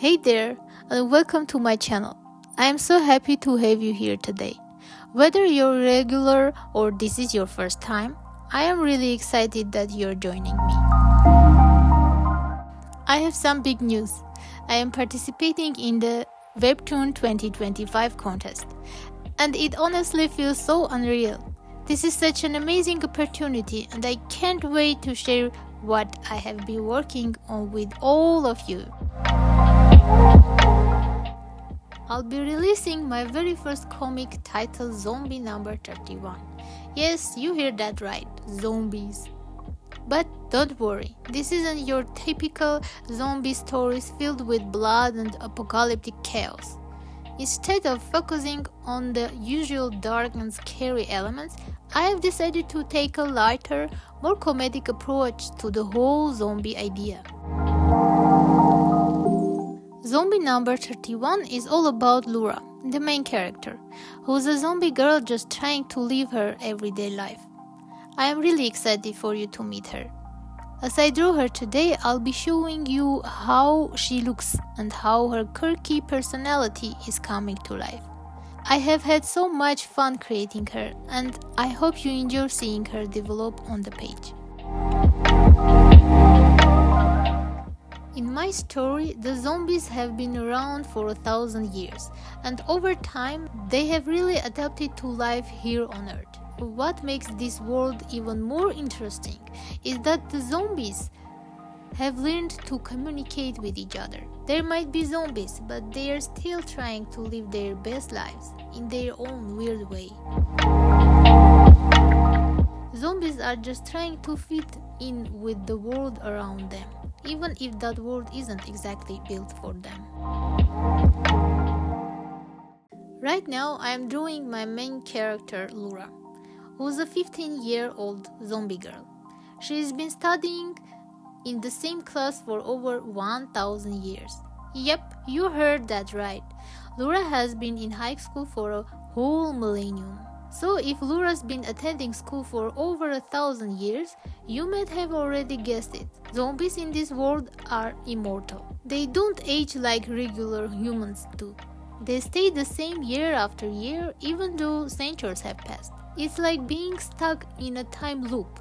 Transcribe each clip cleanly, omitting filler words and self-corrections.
Hey there, and welcome to my channel. I am so happy to have you here today. Whether you're regular or this is your first time, I am really excited that you're joining me. I have some big news. I am participating in the Webtoon 2025 contest, and it honestly feels so unreal. This is such an amazing opportunity, and I can't wait to share what I have been working on with all of you. I'll be releasing my very first comic titled Zombie number 31. Yes, you heard that right, zombies. But don't worry, this isn't your typical zombie stories filled with blood and apocalyptic chaos. Instead of focusing on the usual dark and scary elements, I have decided to take a lighter, more comedic approach to the whole zombie idea. Zombie number 31 is all about Laura, the main character, who's a zombie girl just trying to live her everyday life. I am really excited for you to meet her. As I draw her today, I'll be showing you how she looks and how her quirky personality is coming to life. I have had so much fun creating her, and I hope you enjoy seeing her develop on the page. In my story, the zombies have been around for 1,000 years, and over time, they have really adapted to life here on Earth. What makes this world even more interesting is that the zombies have learned to communicate with each other. There might be zombies, but they are still trying to live their best lives in their own weird way. Zombies are just trying to fit in with the world around them, even if that world isn't exactly built for them. Right now, I am drawing my main character, Laura, who's a 15-year-old zombie girl. She has been studying in the same class for over 1,000 years. Yep, you heard that right. Laura has been in high school for a whole millennium. So if Laura's been attending school for over 1,000 years, you might have already guessed it. Zombies in this world are immortal. They don't age like regular humans do. They stay the same year after year, even though centuries have passed. It's like being stuck in a time loop,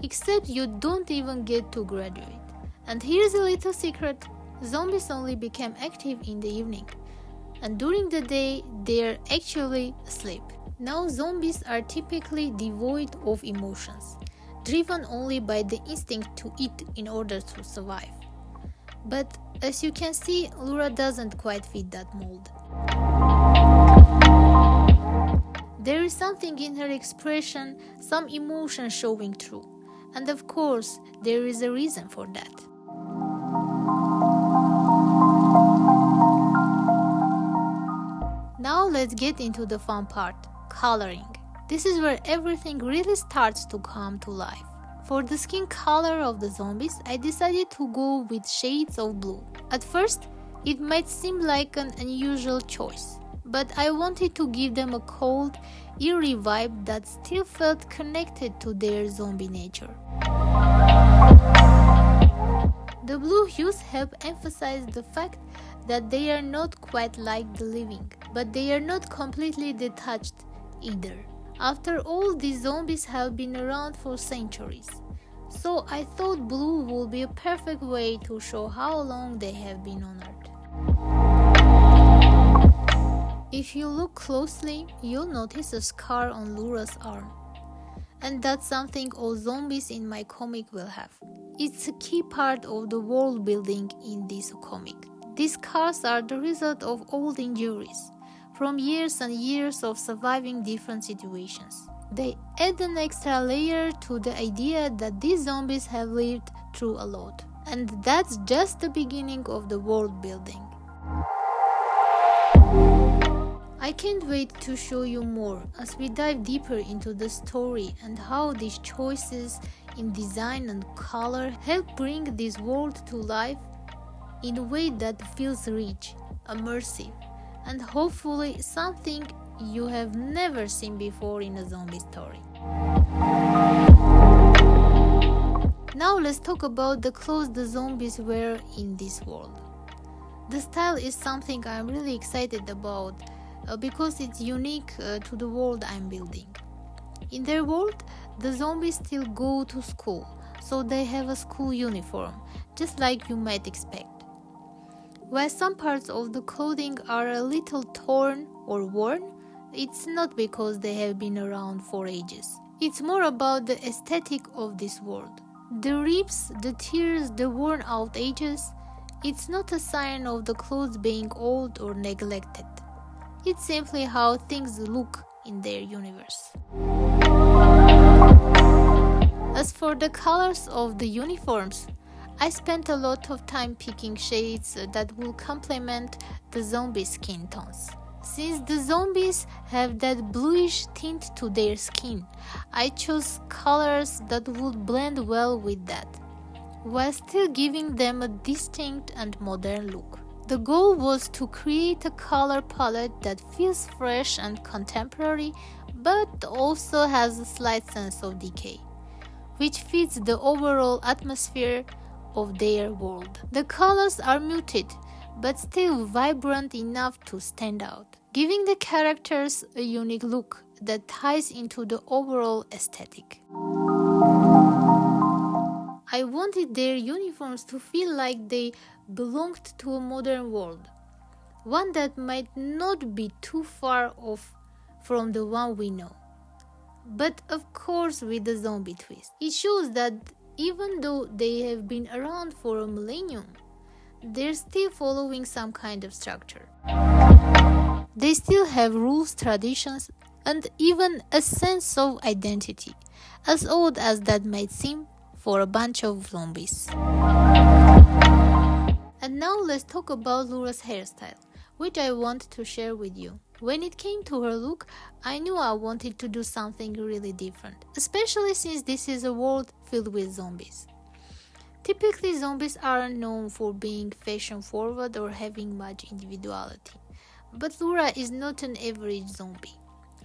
except you don't even get to graduate. And here's a little secret: zombies only become active in the evening, and during the day they're actually asleep. Now zombies are typically devoid of emotions, driven only by the instinct to eat in order to survive. But as you can see, Laura doesn't quite fit that mold. There is something in her expression, some emotion showing through. And of course, there is a reason for that. Now let's get into the fun part, coloring. This is where everything really starts to come to life. For the skin color of the zombies, I decided to go with shades of blue. At first, it might seem like an unusual choice, but I wanted to give them a cold, eerie vibe that still felt connected to their zombie nature. The blue hues help emphasize the fact that they are not quite like the living, but they are not completely detached either. After all, these zombies have been around for centuries, so I thought blue would be a perfect way to show how long they have been on Earth. If you look closely, you'll notice a scar on Laura's arm. And that's something all zombies in my comic will have. It's a key part of the world building in this comic. These scars are the result of old injuries, from years and years of surviving different situations. They add an extra layer to the idea that these zombies have lived through a lot. And that's just the beginning of the world building. I can't wait to show you more as we dive deeper into the story and how these choices in design and color help bring this world to life in a way that feels rich, immersive, and hopefully something you have never seen before in a zombie story. Now let's talk about the clothes the zombies wear in this world. The style is something I'm really excited about because it's unique to the world I'm building. In their world, the zombies still go to school, so they have a school uniform, just like you might expect. While some parts of the clothing are a little torn or worn, it's not because they have been around for ages. It's more about the aesthetic of this world. The rips, the tears, the worn out edges, it's not a sign of the clothes being old or neglected. It's simply how things look in their universe. As for the colors of the uniforms, I spent a lot of time picking shades that will complement the zombie skin tones. Since the zombies have that bluish tint to their skin, I chose colors that would blend well with that, while still giving them a distinct and modern look. The goal was to create a color palette that feels fresh and contemporary, but also has a slight sense of decay, which fits the overall atmosphere of their world. The colors are muted, but still vibrant enough to stand out, giving the characters a unique look that ties into the overall aesthetic. I wanted their uniforms to feel like they belonged to a modern world, one that might not be too far off from the one we know, but of course with a zombie twist. It shows that even though they have been around for a millennium, they're still following some kind of structure. They still have rules, traditions, and even a sense of identity, as odd as that might seem for a bunch of zombies. And now let's talk about Lura's hairstyle, which I want to share with you. When it came to her look, I knew I wanted to do something really different, especially since this is a world filled with zombies. Typically, zombies aren't known for being fashion forward or having much individuality, but Lura is not an average zombie.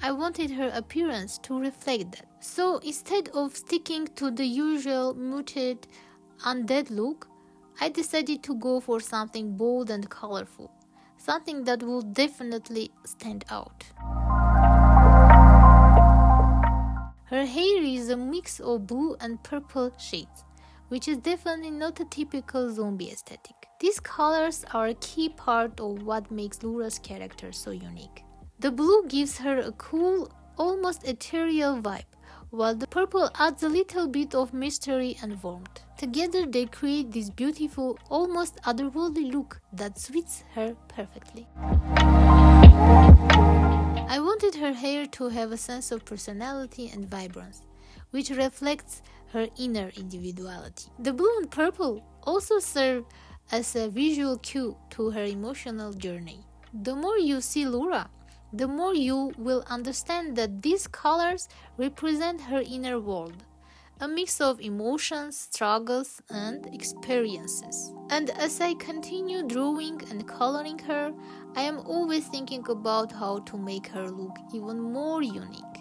I wanted her appearance to reflect that. So instead of sticking to the usual muted, undead look, I decided to go for something bold and colorful, something that will definitely stand out. Her hair is a mix of blue and purple shades, which is definitely not a typical zombie aesthetic. These colors are a key part of what makes Lura's character so unique. The blue gives her a cool, almost ethereal vibe, while the purple adds a little bit of mystery and warmth. Together they create this beautiful, almost otherworldly look that suits her perfectly. I wanted her hair to have a sense of personality and vibrance, which reflects her inner individuality. The blue and purple also serve as a visual cue to her emotional journey. The more you see Lura, the more you will understand that these colors represent her inner world, a mix of emotions, struggles, and experiences. And as I continue drawing and coloring her, I am always thinking about how to make her look even more unique.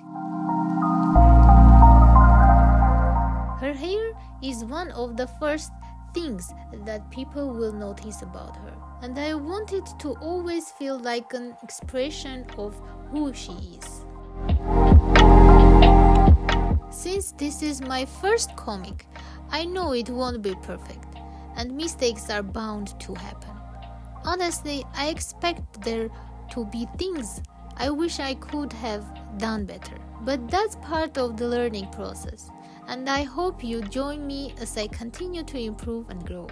Her hair is one of the first things that people will notice about her, and I want it to always feel like an expression of who she is. Since this is my first comic, I know it won't be perfect, and mistakes are bound to happen. Honestly, I expect there to be things I wish I could have done better, but that's part of the learning process, and I hope you join me as I continue to improve and grow.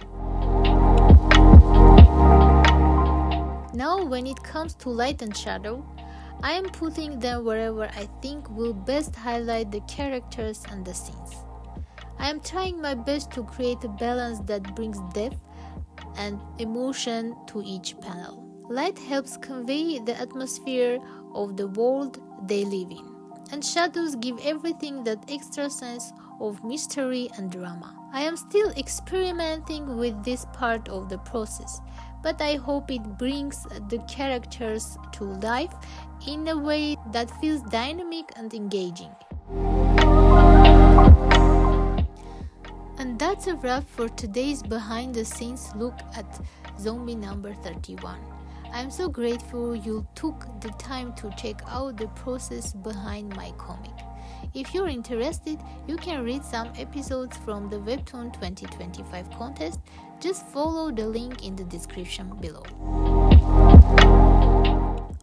Now, when it comes to light and shadow, I am putting them wherever I think will best highlight the characters and the scenes. I am trying my best to create a balance that brings depth and emotion to each panel. Light helps convey the atmosphere of the world they live in, and shadows give everything that extra sense of mystery and drama. I am still experimenting with this part of the process, but I hope it brings the characters to life in a way that feels dynamic and engaging. And And that's a wrap for today's behind the scenes look at zombie number 31. I'm so grateful you took the time to check out the process behind my comic. If you're interested, you can read some episodes from the Webtoon 2025 contest. Just follow the link in the description below.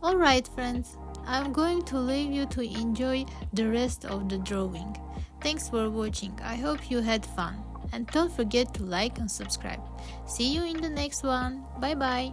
Alright friends, I'm going to leave you to enjoy the rest of the drawing. Thanks for watching, I hope you had fun. And don't forget to like and subscribe. See you in the next one. Bye bye.